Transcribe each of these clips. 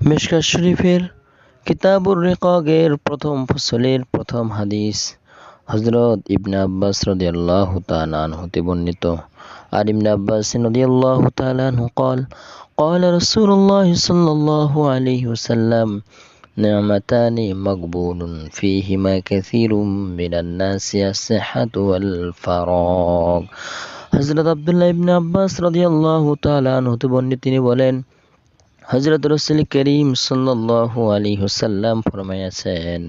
মিশকাত শরীফের কিতাবুর রিকাকের প্রথম ফসলের প্রথম হাদিস হযরত ইবনে আব্বাস রাদিয়াল্লাহু তাআলা আনহু হতে বর্ণিত। আর ইবনে আব্বাস রাদিয়াল্লাহু তাআলা আনহু قال قال رسول الله صلى الله عليه وسلم نعمتان مغبون فيهما كثير من الناس الصحة والفراغ। হযরত আব্দুল্লাহ ইবনে আব্বাস রাদিয়াল্লাহু তাআলা আনহু হতে বর্ণিত, তিনি বলেন, হযরত রাসূল করিম সাল্লাল্লাহু আলাইহি ওয়াসাল্লাম ফরমাইয়াছেন,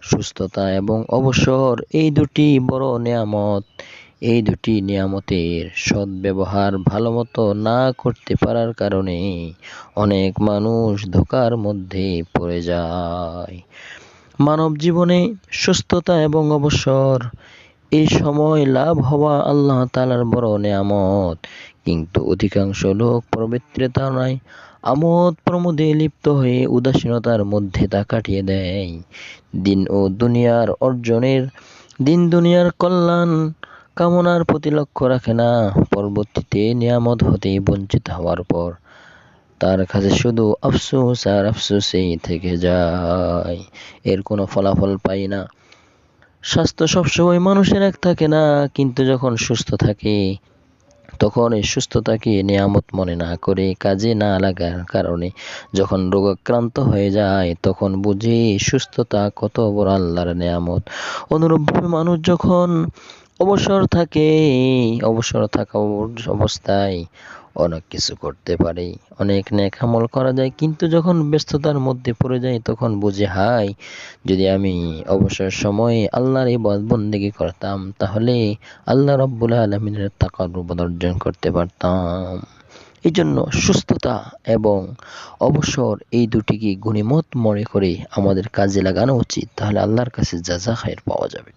সুস্থতা এবং অবসর এই দুটি বড় নিয়ামত। এই দুটি নিয়ামতের সদ্ব্যবহার ভালোমতো না করতে পারার কারণে অনেক মানুষ ধোঁকার মধ্যে পড়ে যায়। মানব জীবনে সুস্থতা এবং অবসর এই সময় লাভ হওয়া আল্লাহ তাআলার বড় নিয়ামত, কিন্তু অধিকাংশ লোক পবিত্রতা তাড়নায় আমোদ প্রমোদে লিপ্ত হয়ে উদাসীনতার মধ্যে তা কাটিয়ে দেয়। দিন দুনিয়ার কল্যাণ কামনার প্রতি লক্ষ্য রাখে না। পরবর্তীতে নিয়ামত হতে বঞ্চিত হওয়ার পর তার কাছে শুধু আফসোস আর আফসোসেই থেকে যায়, এর কোনো ফলাফল পায় না। স্বাস্থ্য সবসময় মানুষের এক থাকে না, কিন্তু যখন সুস্থ থাকে তখন এই সুস্থতাকে নিয়ামত মনে না করে কাজে না লাগার কারণে যখন রোগাক্রান্ত হয়ে যায় তখন বুঝে সুস্থতা কত বড় আল্লাহর নিয়ামত। অনুরূপভাবে মানুষ যখন অবসর থাকা অবস্থায় অনেক কিছু করতে পারে, অনেক নেক আমল করা যায়, কিন্তু যখন ব্যস্ততার মধ্যে পড়ে যায় তখন বুঝে, হায়, যদি আমি অবসর সময়ে আল্লাহর ইবাদত বন্দেগী করতাম তাহলে আল্লাহ রাব্বুল আলামিনের তাকাররুব অর্জন করতে পারতাম। এই জন্য সুস্থতা এবং অবসর এই দুটিকে গনিমত মনে করে আমাদের কাজে লাগানো উচিত, তাহলে আল্লাহর কাছে যা খায়ের পাওয়া যাবে।